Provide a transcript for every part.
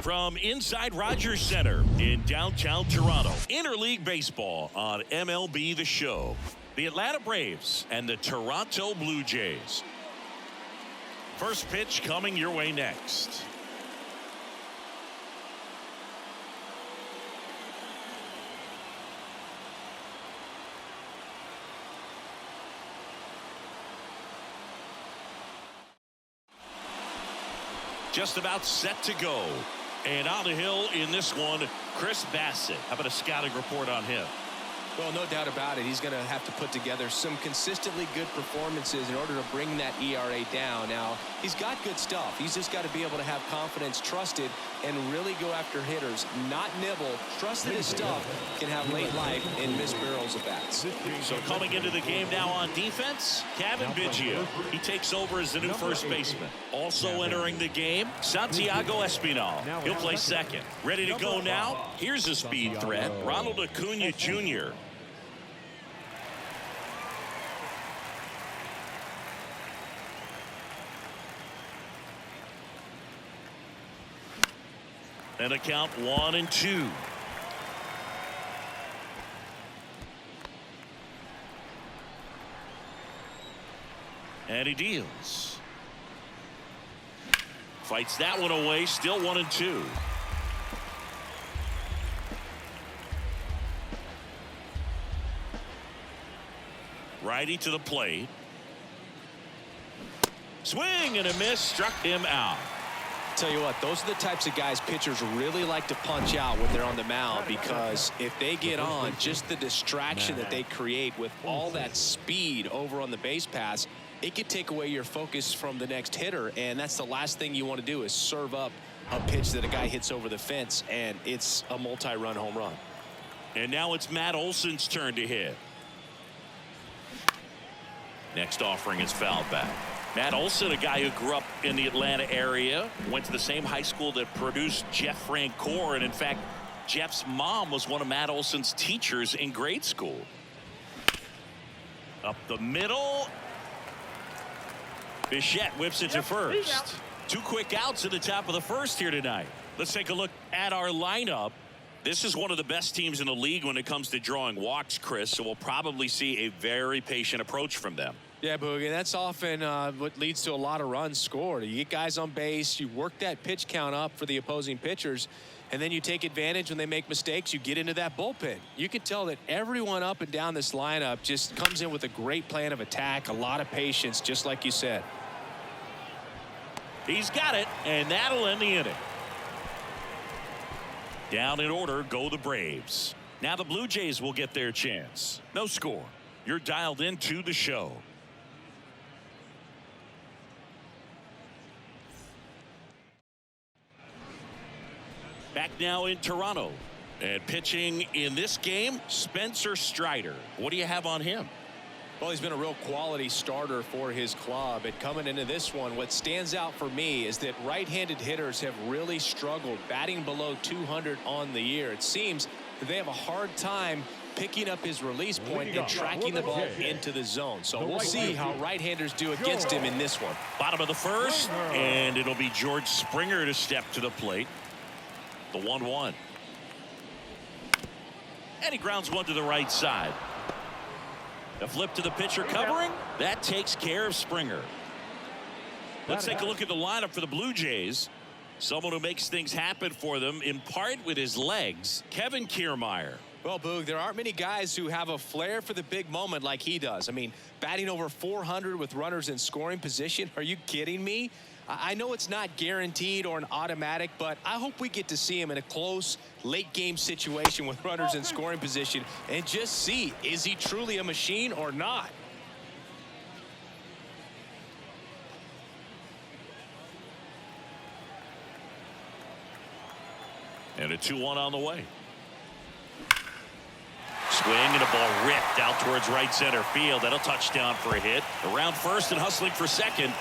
From inside Rogers Center in downtown Toronto, interleague baseball on MLB The Show. The Atlanta Braves and the Toronto Blue Jays. First pitch coming your way next. Just about set to go. And on the hill in this one, Chris Bassett. How about a scouting report on him? Well, no doubt about it. He's going to have to put together some consistently good performances in order to bring that ERA down. Now, he's got good stuff. He's just got to be able to have confidence, trust it, and really go after hitters, not nibble. Trust that his stuff can have late life and miss barrels of bats. So coming into the game now on defense, Kevin Biggio. He takes over as the new first baseman. Also entering the game, Santiago Espinal. He'll play second. Ready to go now? Here's a speed threat, Ronald Acuna Jr. And a count 1-2. And he deals. Fights that one away. Still 1-2. Righty to the plate. Swing and a miss. Struck him out. Tell you what, those are the types of guys pitchers really like to punch out when they're on the mound, because if they get on, just the distraction that they create with all that speed over on the base pass, it could take away your focus from the next hitter, and that's the last thing you want to do is serve up a pitch that a guy hits over the fence, and it's a multi-run home run. And now it's Matt Olson's turn to hit. Next offering is fouled back. Matt Olson, a guy who grew up in the Atlanta area, went to the same high school that produced Jeff Francoeur, and in fact, Jeff's mom was one of Matt Olson's teachers in grade school. Up the middle. Bichette whips it to first. Two quick outs at the top of the first here tonight. Let's take a look at our lineup. This is one of the best teams in the league when it comes to drawing walks, Chris, so we'll probably see a very patient approach from them. Yeah, Boogie, that's often what leads to a lot of runs scored. You get guys on base, you work that pitch count up for the opposing pitchers, and then you take advantage when they make mistakes. You get into that bullpen. You can tell that everyone up and down this lineup just comes in with a great plan of attack, a lot of patience, just like you said. He's got it, and that'll end the inning. Down in order go the Braves. Now the Blue Jays will get their chance. No score. You're dialed into the show. Back now in Toronto. And pitching in this game, Spencer Strider. What do you have on him? Well, he's been a real quality starter for his club. And coming into this one, what stands out for me is that right-handed hitters have really struggled, batting below 200 on the year. It seems that they have a hard time picking up his release point and tracking the ball into the zone. So we'll see how right-handers do against him in this one. Bottom of the first, and it'll be George Springer to step to the plate. The 1-1. And he grounds one to the right side. A flip to the pitcher covering. That takes care of Springer. Let's take a look at the lineup for the Blue Jays. Someone who makes things happen for them, in part with his legs, Kevin Kiermaier. Well, Boog, there aren't many guys who have a flair for the big moment like he does. I mean, batting over 400 with runners in scoring position. Are you kidding me? I know it's not guaranteed or an automatic, but I hope we get to see him in a close late game situation with runners in scoring position and just see, is he truly a machine or not? And a 2-1 on the way. Swing and a ball ripped out towards right center field. That'll touchdown for a hit. Around first and hustling for second.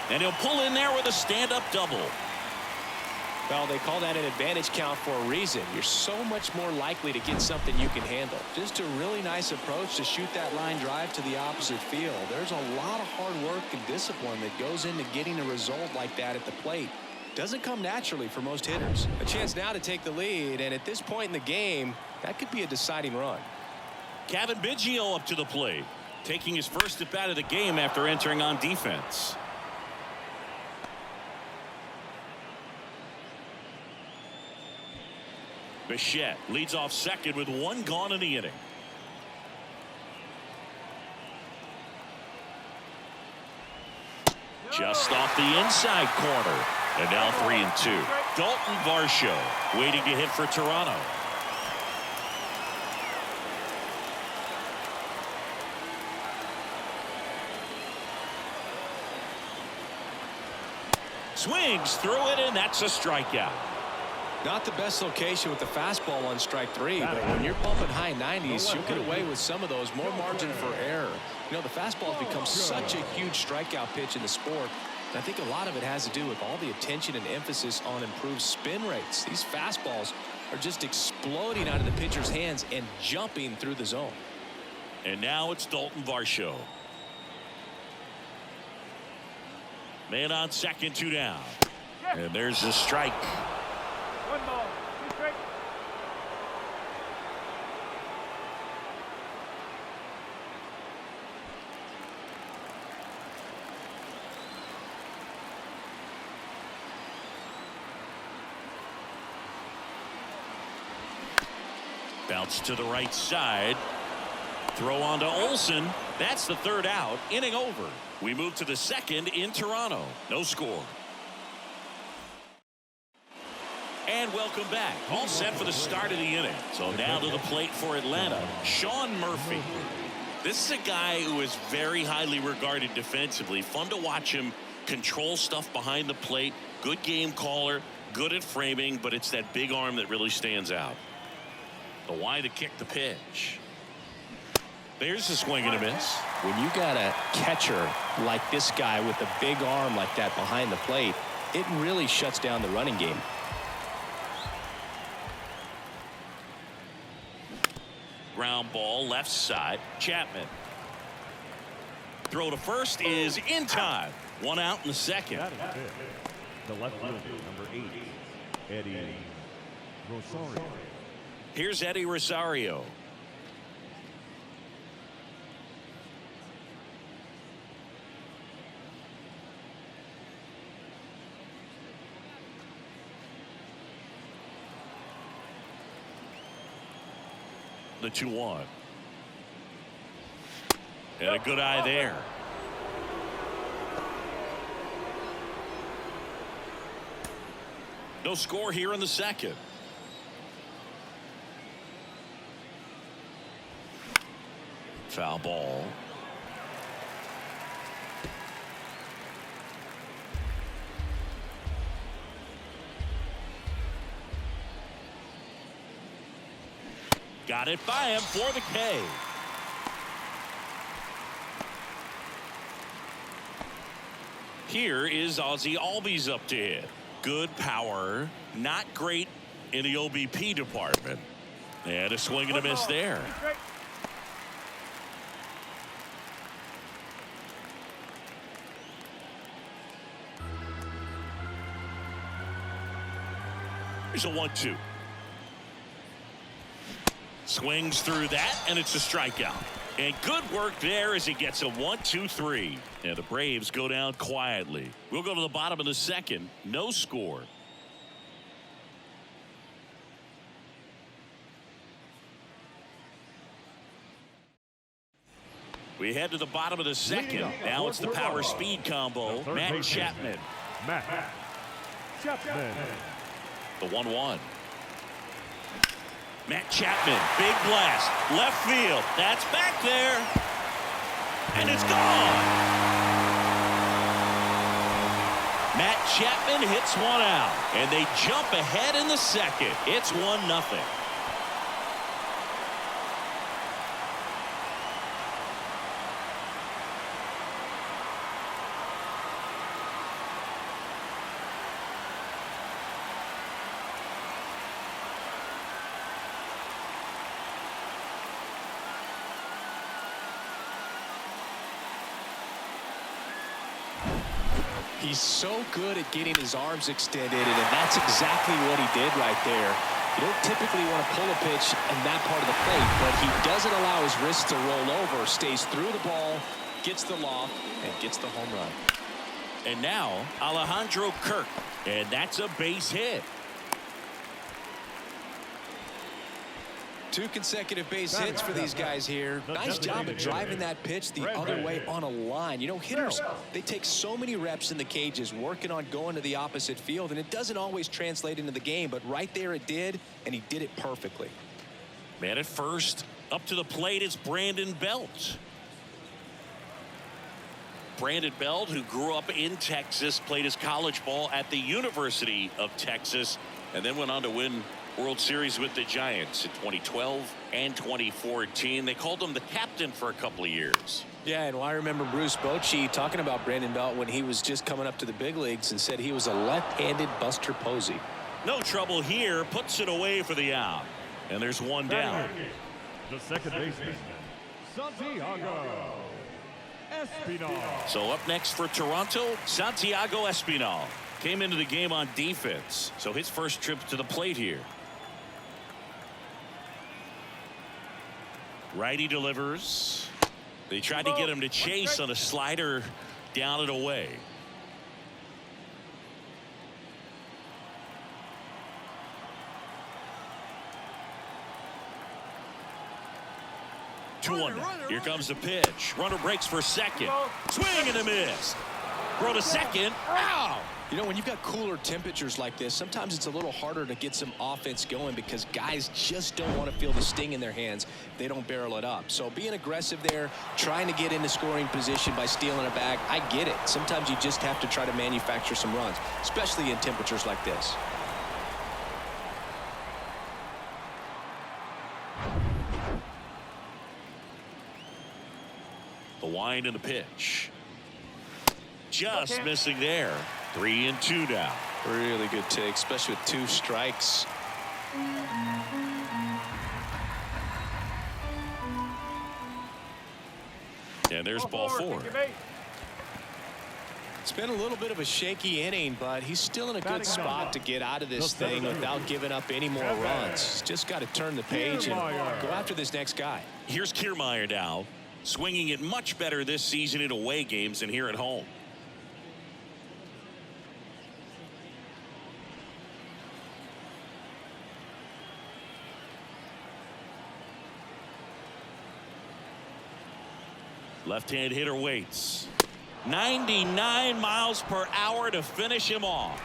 And he'll pull in there with a stand-up double. Well, they call that an advantage count for a reason. You're so much more likely to get something you can handle. Just a really nice approach to shoot that line drive to the opposite field. There's a lot of hard work and discipline that goes into getting a result like that at the plate. doesn't come naturally for most hitters. A chance now to take the lead, and at this point in the game, that could be a deciding run. Kevin Biggio up to the plate, taking his first at bat of the game after entering on defense. Bichette leads off second with one gone in the inning. Just off the inside corner. And now 3-2. Dalton Varsho waiting to hit for Toronto. Swings through it, and that's a strikeout. Not the best location with the fastball on strike 3, but when you're pumping high 90s, you'll get away with some of those. More margin for error. You know, the fastball has become such a huge strikeout pitch in the sport. And I think a lot of it has to do with all the attention and emphasis on improved spin rates. These fastballs are just exploding out of the pitcher's hands and jumping through the zone. And now it's Dalton Varsho. Man on second, 2 down. And there's a strike. 1 ball, 2 strikes. Bounce to the right side. Throw on to Olsen. That's the 3rd out. Inning over. We move to the 2nd in Toronto. No score. And welcome back. All set for the start of the inning. So now to the plate for Atlanta, Sean Murphy. This is a guy who is very highly regarded defensively. Fun to watch him control stuff behind the plate. Good game caller. Good at framing. But it's that big arm that really stands out. The wide to kick the pitch. There's a swing and a miss. When you got a catcher like this guy with a big arm like that behind the plate, it really shuts down the running game. Ground ball left side. Chapman. Throw to first is in time. 1 out in the 2nd. The left fielder, number 8, Eddie Rosario. Here's Eddie Rosario. The 2-1. And a good eye there. No score here in the 2nd. Foul ball. Got it by him for the K. Here is Ozzie Albies up to hit. Good power. Not great in the OBP department. And a swing and a miss there. Here's a 1-2. Swings through that, and it's a strikeout. And good work there as he gets a 1-2-3. And the Braves go down quietly. We'll go to the bottom of the 2nd. No score. We head to the bottom of the 2nd. Now it's the power speed combo. Matt Chapman. Matt Chapman. The 1-1. Matt Chapman, big blast, left field. That's back there. And it's gone. Matt Chapman hits 1 out. And they jump ahead in the 2nd. It's 1-0. He's so good at getting his arms extended, and that's exactly what he did right there. You don't typically want to pull a pitch in that part of the plate, but he doesn't allow his wrist to roll over, stays through the ball, gets the loft, and gets the home run. And now Alejandro Kirk, and that's a base hit. 2 consecutive base hits for these guys here. Nice job of driving that pitch the other way on a line. You know, hitters, they take so many reps in the cages working on going to the opposite field, and it doesn't always translate into the game, but right there it did, and he did it perfectly. Man at first, up to the plate is Brandon Belt. Brandon Belt, who grew up in Texas, played his college ball at the University of Texas, and then went on to win World Series with the Giants in 2012 and 2014. They called him the captain for a couple of years. Yeah, and I remember Bruce Bochy talking about Brandon Belt when he was just coming up to the big leagues and said he was a left-handed Buster Posey. No trouble here, puts it away for the out. And there's one down. The second baseman, Santiago Espinal. So up next for Toronto, Santiago Espinal. Came into the game on defense, so his first trip to the plate here. Righty delivers. They tried to get him to chase on a slider down and away. Here comes the pitch. Runner breaks for second. Swing and a miss. Throw to second. Ow! You know, when you've got cooler temperatures like this, sometimes it's a little harder to get some offense going because guys just don't want to feel the sting in their hands. They don't barrel it up. So being aggressive there, trying to get into scoring position by stealing a bag, I get it. Sometimes you just have to try to manufacture some runs, especially in temperatures like this. The wind and the pitch. Just missing there. 3-2 now. Really good take, especially with 2 strikes. And there's ball 4. It's been a little bit of a shaky inning, but he's still in a good spot to get out of this thing without giving up any more runs. He's just got to turn the page and go after this next guy. Here's Kiermaier now, swinging it much better this season in away games than here at home. Left-hand hitter waits. 99 miles per hour to finish him off.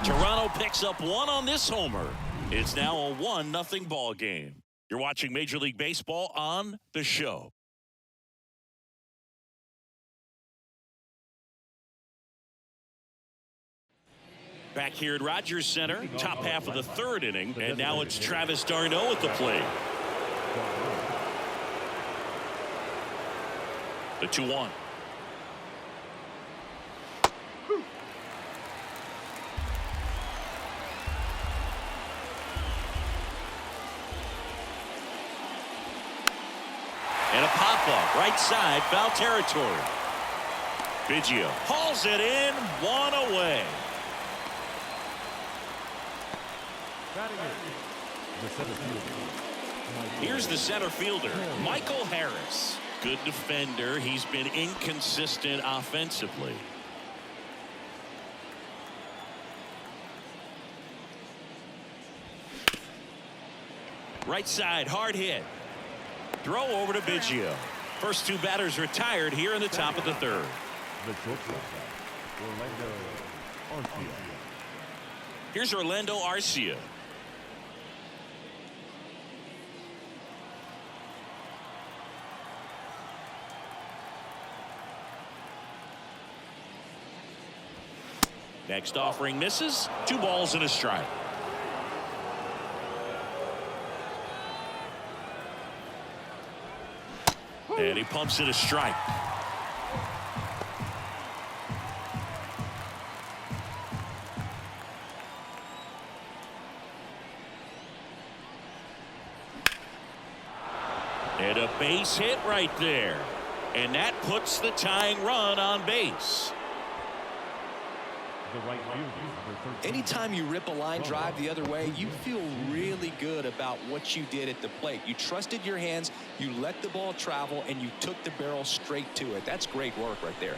Toronto picks up 1 on this homer. It's now a 1-0 ball game. You're watching Major League Baseball on The Show. Back here at Rogers Center, top half of the 3rd inning, and now it's Travis d'Arnaud at the plate. The 2-1. And a pop-up, right side, foul territory. Biggio hauls it in, 1 away. Here's the center fielder, Michael Harris. Good defender. He's been inconsistent offensively. Right side, hard hit. Throw over to Biggio. First 2 batters retired here in the top of the 3rd. Here's Orlando Arcia. Next offering misses. 2 balls and a strike. And he pumps it a strike. And a base hit right there. And that puts the tying run on base. The right fielder, number 13. Anytime you rip a line drive the other way, you feel really good about what you did at the plate. You trusted your hands, you let the ball travel, and you took the barrel straight to it. That's great work right there.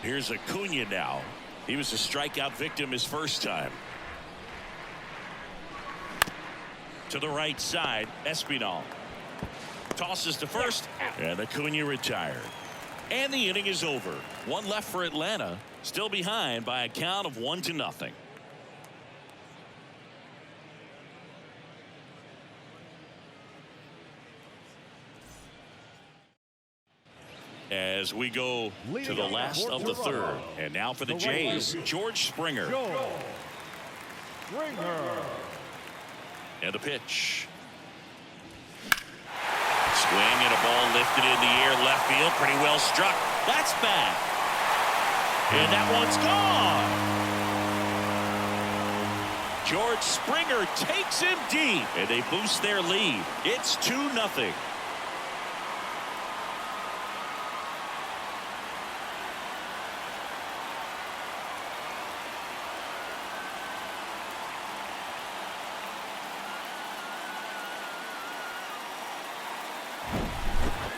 Here's Acuna now. He was a strikeout victim his first time. To the right side, Espinal tosses to first, and Acuna retired. And the inning is over. One left for Atlanta, still behind by a count of 1-0. As we go to the last of the third, and now for the Jays, George Springer. And the pitch. Swing and a ball lifted in the air, left field, pretty well struck. That's back. And that one's gone. George Springer takes him deep, and they boost their lead. It's 2-0.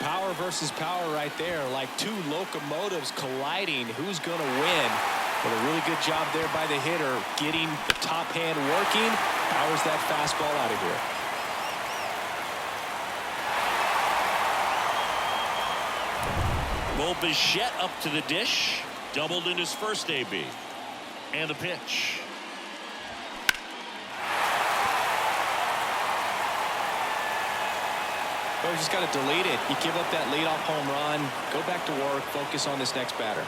Power versus power right there, like two locomotives colliding. Who's going to win? But a really good job there by the hitter, getting the top hand working. Powers that fastball out of here. Bo Bichette up to the dish, doubled in his first AB. And the pitch. Well, you just got to delete it. You give up that leadoff home run, go back to work, focus on this next batter.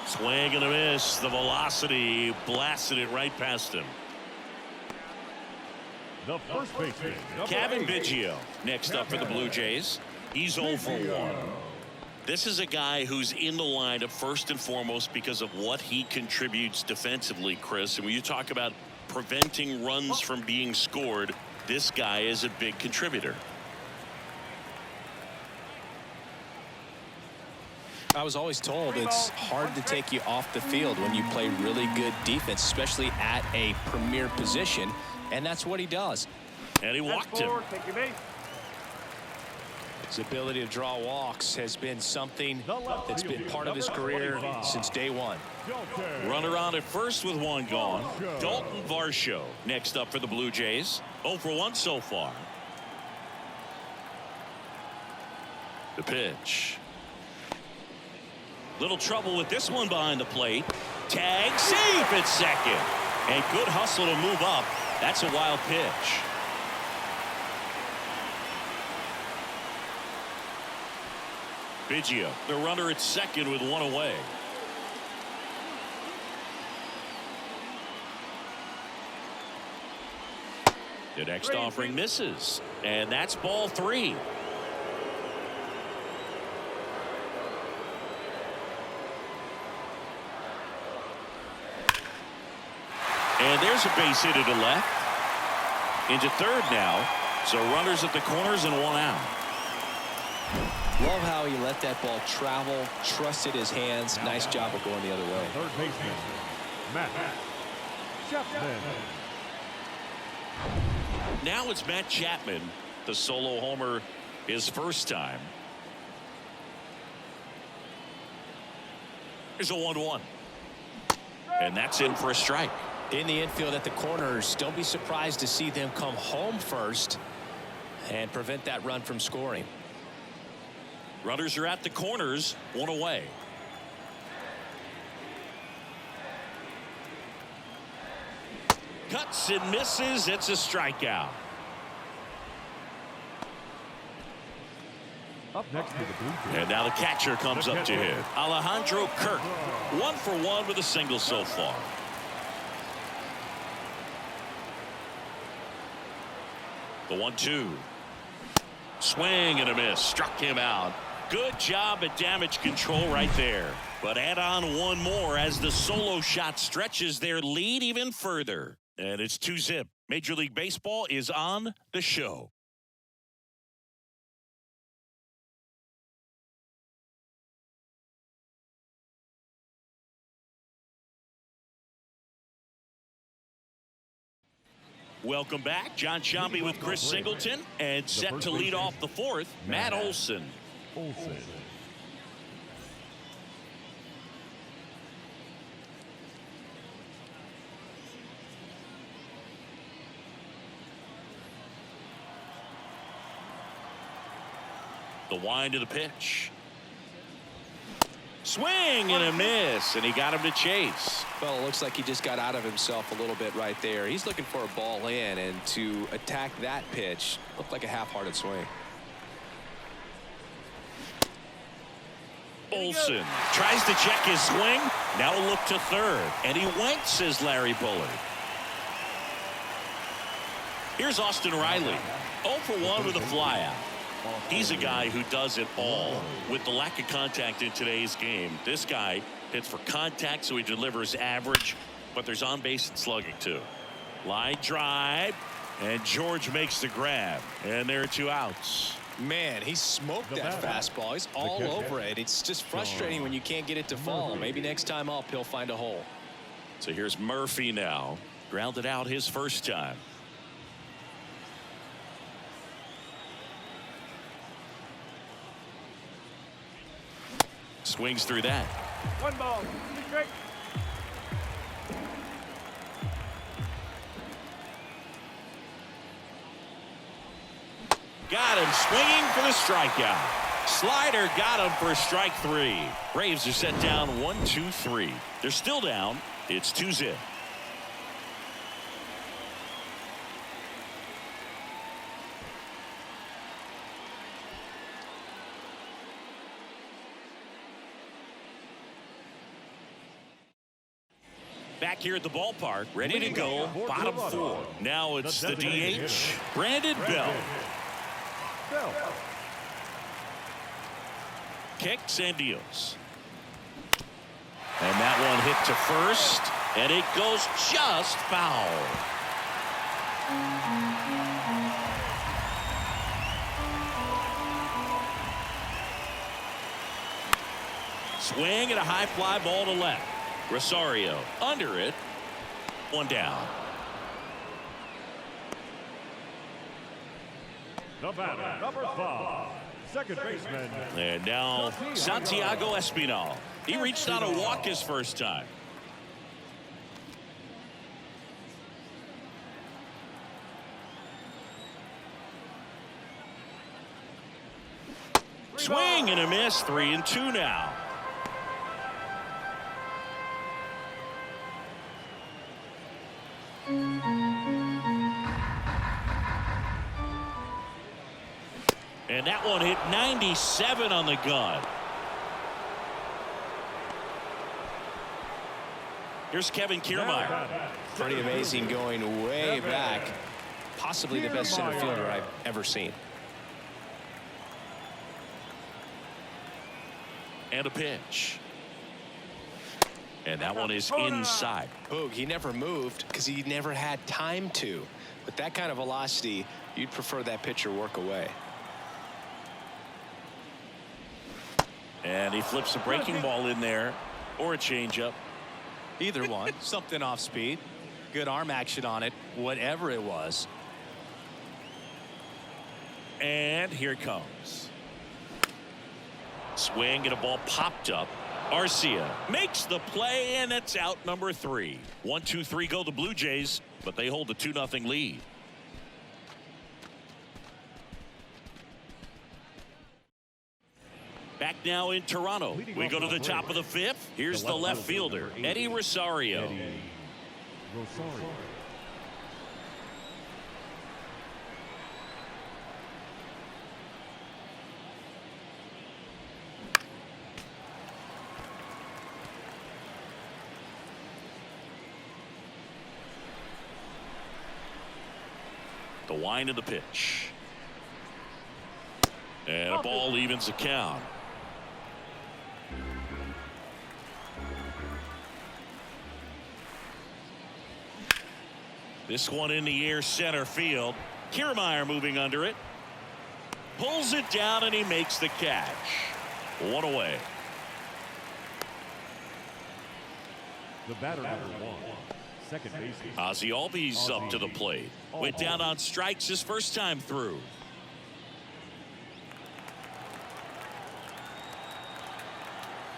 Swing and a miss. The velocity blasted it right past him. The first baseman, Kevin Biggio next up for the Blue Jays. He's 0 for 1. This is a guy who's in the lineup first and foremost because of what he contributes defensively, Chris. And when you talk about preventing runs from being scored, this guy is a big contributor. I was always told it's hard to take you off the field when you play really good defense, especially at a premier position, and that's what he does. And he walked him. His ability to draw walks has been something that's been part of his career since day one. Runner on at first with one gone. Dalton Varsho next up for the Blue Jays. 0 for 1 so far. The pitch. Little trouble with this one behind the plate. Tag safe at second. And good hustle to move up. That's a wild pitch. Biggio, the runner at second with one away. The next offering misses. And that's ball 3. And there's a base hit to the left. Into third now. So runners at the corners and one out. Love how he let that ball travel, trusted his hands. Nice job of going the other way. Third baseman, Matt Chapman. Now it's Matt Chapman, the solo homer his first time. Here's a 1-1. And that's in for a strike. In the infield at the corners, don't be surprised to see them come home first and prevent that run from scoring. Runners are at the corners, one away. Cuts and misses. It's a strikeout. Up next to the Blue Jays. And now the catcher comes up to hit. Alejandro Kirk, 1 for 1 with a single so far. The 1-2. Swing and a miss. Struck him out. Good job at damage control right there. But add on one more as the solo shot stretches their lead even further. And it's 2-zip. Major League Baseball is on the show. Welcome back. John Sciambi with Chris Singleton, and set to lead off the fourth, Matt Olson. The wind of the pitch. Swing and a miss, and he got him to chase. Well, it looks like he just got out of himself a little bit right there. He's looking for a ball in, and to attack that pitch looked like a half-hearted swing. Olson tries to check his swing. Now a look to third, and he went, says Larry Bullard. Here's Austin Riley, 0 for 1 with a flyout. He's a guy who does it all. With the lack of contact in today's game, this guy hits for contact, so he delivers average, but there's on base and slugging too. Line drive, and George makes the grab, and there are 2 outs. Man, he smoked that fastball. He's all over it. It's just frustrating when you can't get it to fall. Maybe next time up he'll find a hole. So here's Murphy now, grounded out his first time. Swings through that. 1 ball. Strike. Got him swinging for the strikeout. Slider got him for strike 3. Braves are set down 1-2-3. They're still down. It's 2-0. Back here at the ballpark, ready to go, bottom 4. Now it's the DH, Brandon Bell. Kicks and deals. And that one hit to first, and it goes just foul. Swing and a high fly ball to left. Rosario under it. 1 down. The batter, number 5, second baseman. And now Santiago Espinal. He reached on a walk his first time. Swing and a miss. 3-2 now. And that one hit 97 on the gun. Here's Kevin Kiermaier. Pretty amazing, going way back. Possibly the best center fielder I've ever seen. And a pitch. And that one is inside. Boog, he never moved because he never had time to. With that kind of velocity, you'd prefer that pitcher work away. And he flips a breaking ball in there, or a changeup. Either one. Something off speed. Good arm action on it, whatever it was. And here it comes. Swing and a ball popped up. Arcia makes the play, and it's out number 3. 1-2-3 go the Blue Jays, but they hold a 2-0 lead. Back now in Toronto. We go to the top of the 5th. Here's the left fielder, Eddie Rosario. The wind of the pitch. And a ball evens the count. This one in the air, center field. Kiermaier moving under it. Pulls it down, and he makes the catch. 1 away. The batter, number 1, second baseman. Ozzie Albies up to the plate. Went down on strikes his first time through.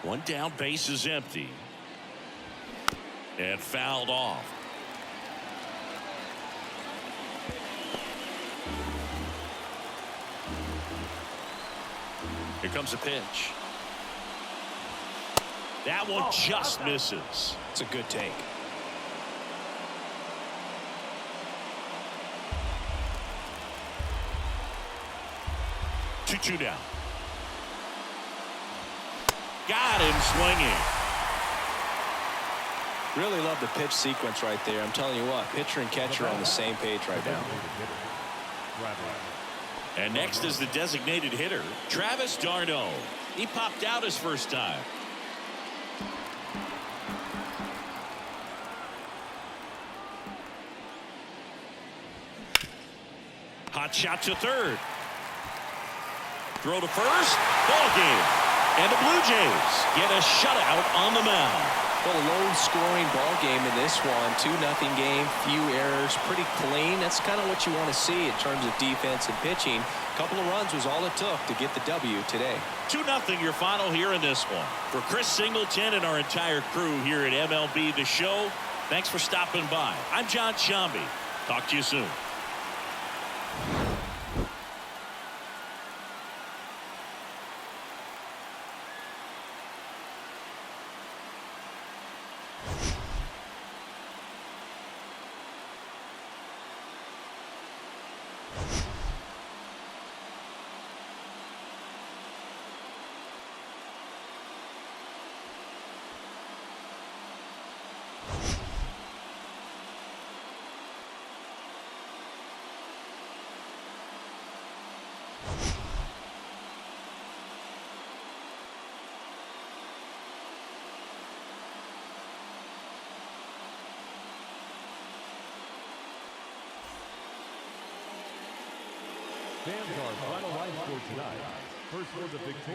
One down, base is empty. And fouled off. Here comes a pitch. That one just misses. It's a good take. Two down. Got him swinging. Really love the pitch sequence right there. I'm telling you what, pitcher and catcher are on the same page right now. And next is the designated hitter, Travis d'Arnaud. He popped out his first time. Hot shot to third. Throw to first. Ball game. And the Blue Jays get a shutout on the mound. Well, a low-scoring ball game in this one. 2-0 game, few errors, pretty clean. That's kind of what you want to see in terms of defense and pitching. A couple of runs was all it took to get the W today. 2-0 your final here in this one. For Chris Singleton and our entire crew here at MLB The Show, thanks for stopping by. I'm John Shambi. Talk to you soon. Fans, our final line score tonight. First was a victorious.